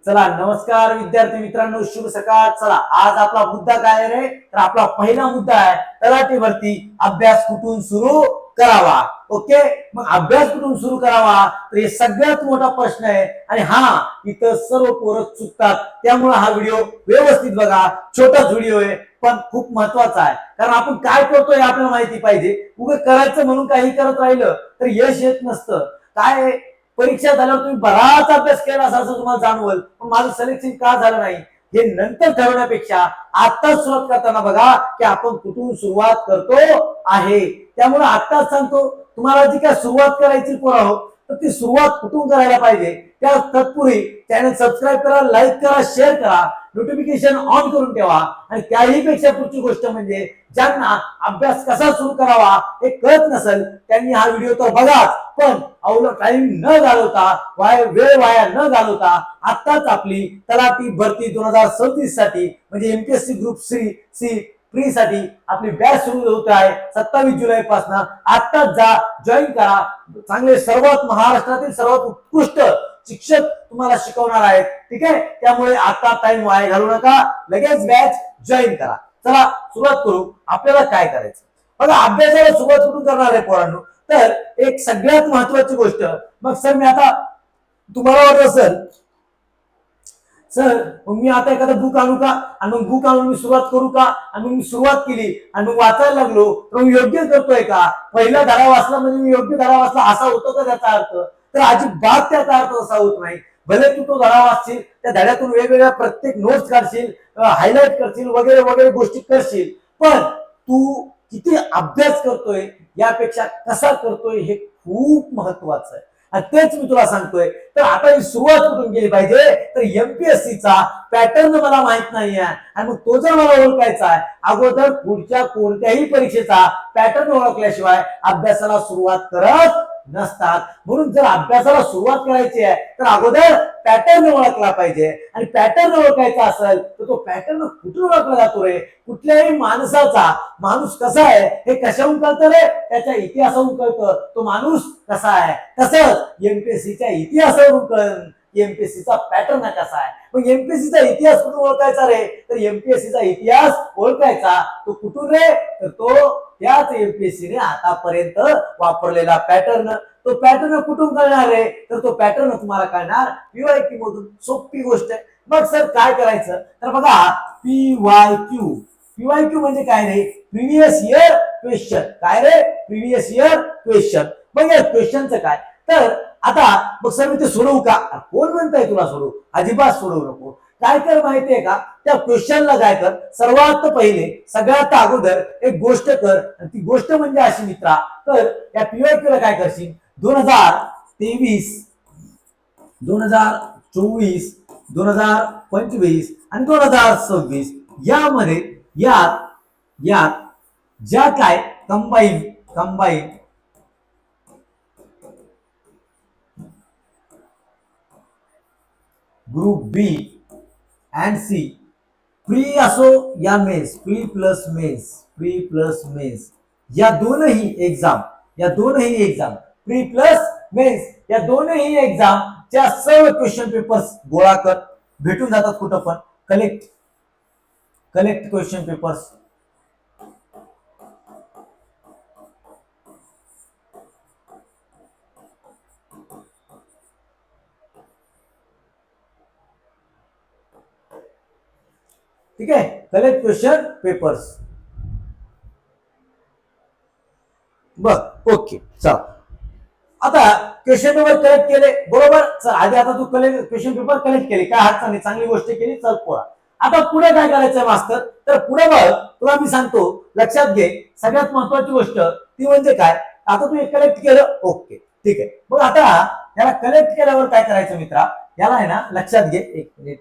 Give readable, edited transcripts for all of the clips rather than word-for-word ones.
चला नमस्कार विद्यार्थी मित्रांनो, शुभ सकाळ. चला आज आपला मुद्दा काय रे? तर आपला पहिला मुद्दा आहे तलाठी भरती अभ्यास कुठून सुरू करावा. ओके, मग अभ्यास कुठून सुरू करावा तर हे सगळ्यात मोठा प्रश्न आहे. आणि हा इथं सर्व पोरं चुकतात, त्यामुळे हा व्हिडिओ व्यवस्थित बघा. छोटाच व्हिडिओ आहे पण खूप महत्वाचा आहे, कारण आपण काय करतोय आपल्याला माहिती पाहिजे. उगाच करायचं म्हणून काही करत राहिलं तर यश येत नसतं. काय परीक्षा झाल्यावर तुम्ही बराच अभ्यास केला असं तुम्हाला जाणवल, पण माझं सिलेक्शन का झालं नाही हे नंतर ठरवण्यापेक्षा आताच सुरुवात करताना बघा की आपण कुठून सुरुवात करतो आहे. त्यामुळे आताच सांगतो तुम्हाला जी काय सुरुवात करायची पोरांनो, तर ती सुरुवात कुठून करायला पाहिजे. त्या तत्पूर्वी चॅनल सबस्क्राईब करा, लाईक करा, शेअर करा, नोटिफिकेशन ऑन करून ठेवा. आणि त्याही पेक्षा पुढची गोष्ट म्हणजे ज्यांना अभ्यास कसा सुरू करावा हे कळत नसेल त्यांनी हा व्हिडिओ तर बघा, पण अवला टाइम न घालवता वेळ वाया न घालवता आताच आपली तलाठी भरती 2037 साठी म्हणजे एमपीएससी ग्रुप सी प्री साठी आपली बॅच सुरू होत आहे 27 जुलै पासून. आताच जा, जॉईन करा. चांगले सर्वात महाराष्ट्रातील सर्वात उत्कृष्ट शिक्षक तुम्हाला शिकवणार आहेत. ठीक आहे, त्यामुळे आता टाइम वाया घालू नका, लगेच बॅच जॉईन करा. चला सुरुवात करू. आपल्याला काय करायचं बघा, अभ्यासाला सुरुवात कुठून करणार आहे पोरांनो, तर एक सगळ्यात महत्वाची गोष्ट. मग सर मी आता तुम्हाला वाटत असेल सर मी आता एखादं बुक आणू का, आणि मग बुक आणून मी सुरुवात करू का, आणि मग मी सुरुवात केली आणि मग वाचायला लागलो तर मी योग्य करतोय का, पहिला धडा वाचला म्हणजे मी योग्य धडा वाचला असा होतो का त्याचा अर्थ? तर अजिबात त्याचा अर्थ असा होत नाही. भले तू तो धडा वाचशील, त्या धड्यातून वेगवेगळ्या प्रत्येक नोट्स काढशील, हायलाइट करशील, वगैरे वगैरे गोष्टी करशील, पण तू किती अभ्यास करतोय यापेक्षा कसा करतोय हे खूप महत्वाचं आहे. आणि तेच मी तुला सांगतोय. तर आता ही सुरुवात कुठून केली पाहिजे, तर एमपीएससीचा पॅटर्न मला माहित नाहीये आणि मग तो जर मला ओळखायचा आहे, अगोदर पुढच्या कोणत्याही परीक्षेचा पॅटर्न ओळखल्याशिवाय अभ्यासाला सुरुवात करत नसतात. म्हणून जर अभ्यासाला सुरुवात करायची आहे तर अगोदर पॅटर्न ओळखला पाहिजे. आणि पॅटर्न ओळखायचा असेल तर तो पॅटर्न कुठून ओळखला जातो रे? कुठल्याही माणूस कसा आहे हे कशाहून कळतं रे? त्याच्या इतिहासावरून कळतं तो माणूस कसा आहे. तसंच एमपीएससीच्या इतिहासावरून कळतं एमपीएससीचा पॅटर्न कसा आहे. मग एमपीएससीचा इतिहास कुठून ओळखायचा रे? तर एमपीएससीचा इतिहास ओळखायचा तो कुठून रे? तर तो त्याच एमपीएससीने आतापर्यंत वापरलेला पॅटर्न. तो पॅटर्न कुठून कळणार रे? तर तो पॅटर्न तुम्हाला कळणार पीवायक्यू मधून. सोपी गोष्ट आहे. मग सर काय करायचं, तर बघा पीवायक्यू. पीवायक्यू म्हणजे काय रे? Previous year question. काय रे? Previous year question. मग या क्वेश्चनचं काय, तर आता मग सर मी ते सोडवू का? कोण म्हणताय तुला सोडवू? अजिबात सोडवू नको. काय कर माहितीये का, त्या क्वेश्चनला काय कर, सर्वात पहिले सगळ्यात अगोदर एक गोष्ट कर. आणि ती गोष्ट म्हणजे अशी मित्रा, तर या पीवायक्यूला काय करशील, 2023, 2024, 2025 आणि 2026 यामध्ये यात यात ज्या काय combine group B and C, pre असो या मेन्स, प्री प्लस मेन्स या दोनही एक्झाम प्री प्लस मेन्स या दोनही एक्झाम च्या सर्व क्वेश्चन पेपर्स गोळा कर. भेटून जातात कुठं पण. Collect question papers. ठीक आहे, कलेक्ट क्वेश्चन पेपर्स. बर ओके, चल आता क्वेश्चन पेपर कलेक्ट केले बरोबर. चल आधी आता तू क्वेश्चन पेपर कलेक्ट केले, काय हरकत नाही, चांगली गोष्ट केली. चल पोरा, आता पुढे काय करायचंय मास्तर, तर पुढे बघ तुला मी सांगतो, लक्षात घे. सगळ्यात महत्वाची गोष्ट ती म्हणजे काय, आता तू कलेक्ट केलं, ओके ठीक आहे. मग आता याला कलेक्ट केल्यावर काय करायचं मित्रा, याला आहे ना लक्षात घे, एक मिनिट.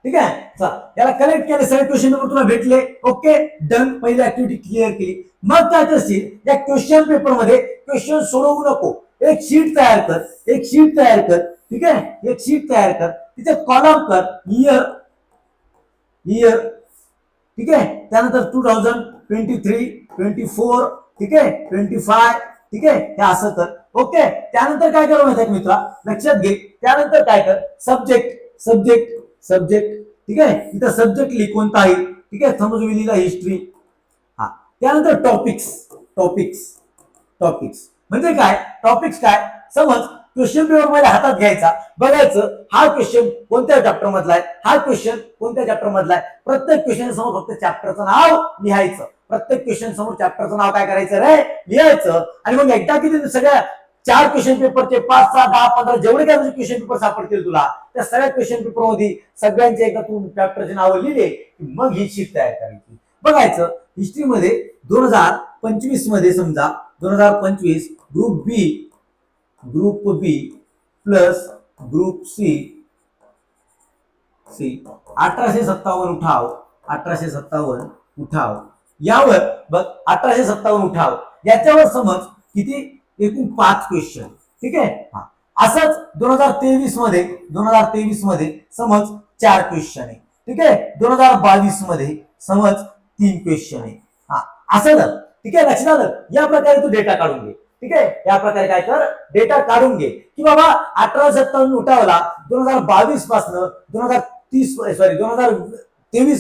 ठीक आहे, चल याला कलेक्ट केले, सगळे क्वेश्चन पेपर तुला भेटले. ओके डन, पहिली ऍक्टिव्हिटी क्लिअर केली. मग काय करशील, या क्वेश्चन पेपर मध्ये क्वेश्चन सोडवू नको, एक शीट तयार कर. ठीक आहे, एक शीट तयार कर, तिथे कॉलम कर इयर. ठीक आहे, त्यानंतर 2023, 24, ठीक आहे 25, ठीक आहे हे असं कर. ओके, त्यानंतर काय कर माहिती आहे मित्रा, लक्षात घे. त्यानंतर काय कर, सब्जेक्ट सब्जेक्ट सब्जेक्ट, ठीक आहे इथं सब्जेक्ट लिह कोणताही, ठीक आहे समज मी लिहिला हिस्ट्री. हा, त्यानंतर टॉपिक्स टॉपिक्स टॉपिक्स म्हणजे काय, टॉपिक्स काय, समज क्वेश्चन पेपर मध्ये हातात घ्यायचा, बघायचं हा क्वेश्चन कोणत्या चॅप्टर मधला आहे, हा क्वेश्चन कोणत्या चॅप्टर मधला आहे. प्रत्येक क्वेश्चन समोर फक्त चॅप्टरचं नाव लिहायचं, प्रत्येक क्वेश्चन समोर चॅप्टरचं नाव काय करायचं रे, लिहायचं. आणि मग एकदा किती सगळ्या 4 क्वेश्चन पेपरचे 5, 6, 10, 15 जेवढे काय क्वेश्चन पेपर सापडतील तुला, त्या सगळ्या क्वेश्चन पेपर मध्ये सगळ्यांचे एकदा तू चॅप्टरचे नाव लिहिले की मग ही शीट तयार करायची. बघायचं हिस्ट्री मध्ये 2025 मध्ये समजा 2025 ग्रुप बी प्लस ग्रुप सी 1857 उठाव, 1857 उठाव यावर बघ 1857 उठाव याच्यावर समज किती, एकूण 5 क्वेश्चन, ठीक आहे. हा, असंच 2023 मध्ये समज 4 क्वेश्चन आहे, ठीक आहे. 2022 मध्ये समज 3 क्वेश्चन आहे. हा, असं जर, ठीक आहे लक्षात आलं. या प्रकारे तू डेटा काढून घे, ठीक आहे. या प्रकारे काय कर, डेटा काढून घे की बाबा 1857 उठावला 2022 पासून 2023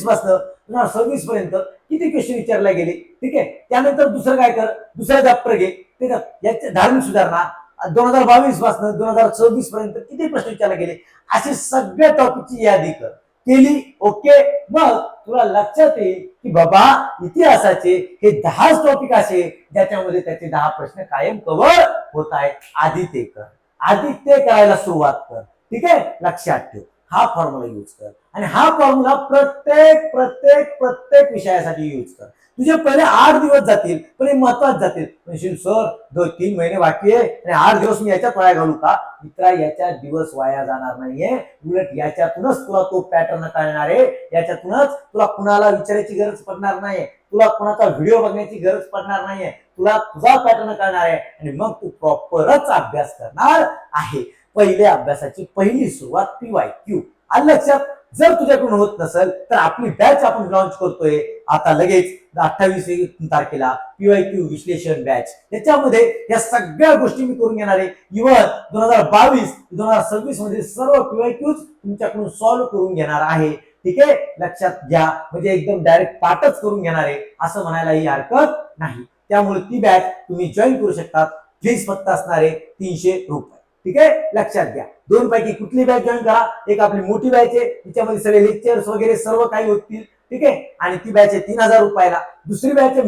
पासून 2026 पर्यंत किती क्वेश्चन विचारले गेले, ठीक आहे. त्यानंतर दुसरं काय कर, दुसरा चॅप्टर घे, ठीक आहे. याचे धार्मिक सुधारणा 2022 पासून 2026 पर्यंत किती प्रश्न विचारले गेले, अशी सगळ्या टॉपिकची यादी कर. केली, ओके. मग तुला लक्षात येईल की बाबा इतिहासाचे हे 10 टॉपिक असे ज्याच्यामध्ये त्याचे 10 प्रश्न कायम कव्हर होत आहे. आधी ते कर, आधी ते करायला सुरुवात कर, ठीक आहे. लक्षात ठेव, हा फॉर्म्युला यूज कर आणि हा फॉर्म्युला प्रत्येक प्रत्येक प्रत्येक विषयासाठी यूज कर. तुझे पहिले 8 दिवस जातील पण हे महत्वाचे जातील. म्हणशील सर 2-3 महिने बाकी आहे आणि 8 दिवस मी याच्यात वाया घालू का? मित्रा, याच्यात दिवस वाया जाणार नाहीये, उलट याच्यातूनच तुला तो पॅटर्न कळणार आहे, याच्यातूनच तुला कुणाला विचारायची गरज पडणार नाहीये, तुला कुणाचा व्हिडिओ बघण्याची गरज पडणार नाहीये, तुला तुझा पॅटर्न कळणार आहे आणि मग तू प्रॉपरच अभ्यास करणार आहे. पहिल्या अभ्यासाची पहिली सुरुवात PYQ. आलं लक्षात? जर तुझ्याकडून होत नसेल तर आपली बॅच आपण लॉन्च करतोय आता लगेच 28 तारखेला, PYQ विश्लेषण बॅच. याच्यामध्ये या सगळ्या गोष्टी मी करून घेणार आहे. इव्हन 2022-2026 मध्ये सर्व PYQs तुमच्याकडून सॉल्व्ह करून घेणार आहे, ठीक आहे. लक्षात घ्या, म्हणजे एकदम डायरेक्ट पाठच करून घेणार आहे असं म्हणायलाही हरकत नाही. त्यामुळे ती बॅच तुम्ही जॉईन करू शकता. फीस फक्त असणार आहे 300 रुपये, ठीक आहे. लक्षात घ्या, 2 पैकी कुठली बॅच जॉईन करा. एक आपली मोठी बॅच आहे, तिच्यामध्ये सगळे लेक्चर्स वगैरे सर्व काही होतील, ठीक आहे. आणि ती बॅच आहे 3000 रुपयाला. दुसरी बॅच आहे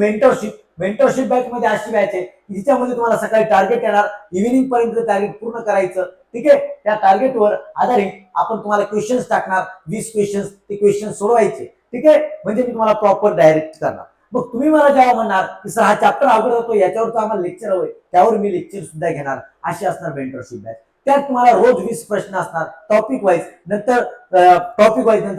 मेंटरशिप बॅच मध्ये अशी बॅच आहे जिच्यामध्ये तुम्हाला सकाळी टार्गेट येणार, इव्हिनिंग पर्यंत टार्गेट पूर्ण करायचं, ठीक आहे. त्या टार्गेटवर आधारित आपण तुम्हाला क्वेश्चन्स टाकणार, 20 क्वेश्चन्स, ते क्वेश्चन सोडवायचे, ठीक आहे. म्हणजे मी तुम्हाला प्रॉपर डायरेक्ट करणार. मग तुम्ही मला जेव्हा म्हणणार की सर हा चॅप्टर अवघड होतो, याच्यावर आम्हाला लेक्चर हवंय, त्यावर मी लेक्चर सुद्धा घेणार. अशी असणार मेंटरशिप बॅच. त्यात तुम्हाला रोज 20 प्रश्न असणार, टॉपिक वाईज, नंतर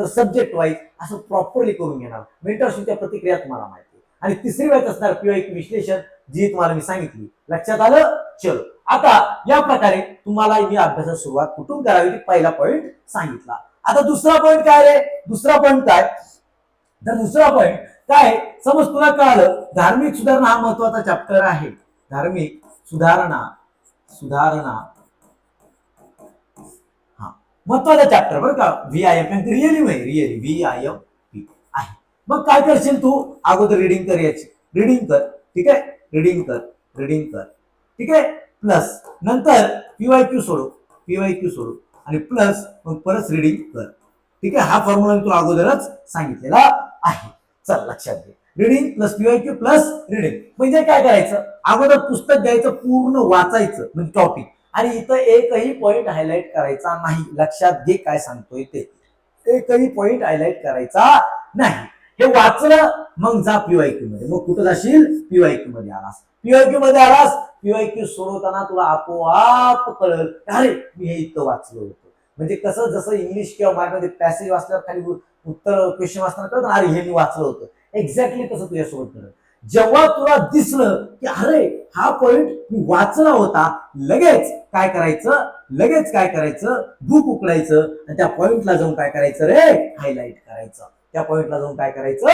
सब्जेक्ट वाईज, असं प्रॉपरली करून घेणार. मेंटरशिपच्या प्रतिक्रिया तुम्हाला माहिती आहे. आणि तिसरी बॅच असणार PYQ विश्लेषण, जी तुम्हाला मी सांगितली. लक्षात आलं? चलो, आता या प्रकारे तुम्हाला मी अभ्यासाची सुरुवात कुठून करावी पहिला पॉइंट सांगितला. आता दुसरा पॉइंट काय रे? दुसरा पॉइंट काय, तर दुसरा पॉइंट काय, समज तुला कळालं धार्मिक सुधारणा हा महत्वाचा चॅप्टर आहे. धार्मिक सुधारणा हा महत्वाचा चॅप्टर बरं का. VIM रिअली VIM आहे. मग काय करशील तू, अगोदर रिडिंग कर, याची रिडिंग कर, ठीक आहे. रिडिंग कर, ठीक आहे. प्लस नंतर PYQ सोडव आणि प्लस मग परत रिडिंग कर, ठीक आहे. हा फॉर्म्युला मी तुला अगोदरच सांगितलेला आहे. चल लक्षात घे, reading plus PYQ plus reading म्हणजे काय करायचं, अगोदर पुस्तक घ्यायचं, पूर्ण वाचायचं म्हणजे टॉपिक, आणि इथं एकही पॉइंट हायलाइट करायचा नाही. लक्षात घे काय सांगतोय ते, एकही पॉइंट हायलाइट करायचा नाही. हे वाचलं मग जा PYQ मध्ये. मग कुठं जाशील? PYQ मध्ये आलास. PYQ सोडवताना तुला आपोआप कळलं, अरे मी हे इतकं वाचलं होतं. म्हणजे कसं, जसं इंग्लिश किंवा मराठीमध्ये पॅसेज वाचल्यावर खाली उत्तर क्वेश्चन वाचताना कळतं, अरे हे मी वाचलं होतं. एक्झॅक्टली तसं तुझ्यासोबत कळलं. जेव्हा तुला दिसलं की अरे हा पॉइंट मी वाचला होता, लगेच काय करायचं, बुक उकळायचं आणि त्या पॉइंटला जाऊन काय करायचं रे, हायलाइट करायचं. त्या पॉइंटला जाऊन काय करायचं,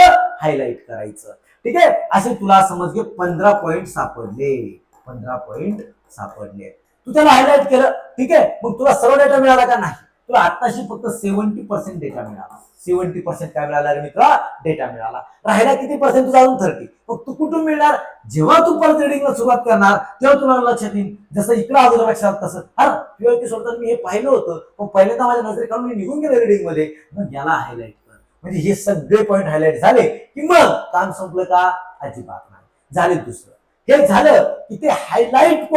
हायलाइट करायचं. ठीक आहे, असे तुला समज घे 15 पॉइंट सापडले. 15 पॉइंट सापडले, तू त्याला हायलाइट केलं. ठीक आहे, मग तुला सर्व डेटा मिळाला का? नाही. तुला आताशी फक्त 70% डेटा मिळाला. 70% काय मिळाला रे मित्रा? डेटा मिळाला. राहिला किती पर्सेंट तुझा? अजून 30. मग तू कुठून मिळणार? जेव्हा तू परत रिडिंगला सुरुवात करणार तेव्हा तुला लक्षात येईल. जसं इकडे अगोदर लक्षात तसं पीओटी सोडताना मी हे पाहिलं होतं, पण पहिल्यांदा माझ्या नजरेखालून मी निघून गेलो रिडिंग मध्ये. मग याला हायलाइट कर. म्हणजे हे सगळे पॉईंट हायलाइट झाले की मग काम संपलं का? अजिबात नाही. झाले. दुसरं हे झालं की ते हायलाइट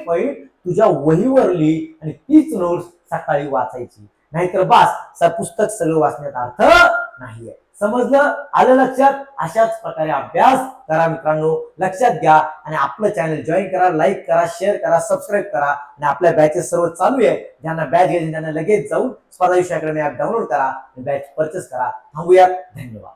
पॉइंट तुझ्या वहीवर लिही आणि तीच नोट्स सकाळी वाचायची. नाहीतर बास पुस्तक सगळं वाचण्यात अर्थ नाहीये. समजलं? आलं लक्षात? अशाच प्रकारे अभ्यास करा मित्रांनो. लक्षात घ्या आणि आपलं चॅनल जॉईन करा, लाईक करा, शेअर करा, सबस्क्राईब करा. आणि आपल्या बॅचेस सर्व चालू आहे. ज्यांना बॅच घ्यायची त्यांना लगेच जाऊन स्पर्धा विषय अकॅडमी ऍप डाउनलोड करा आणि बॅच परचेस करा. थांबूयात. धन्यवाद.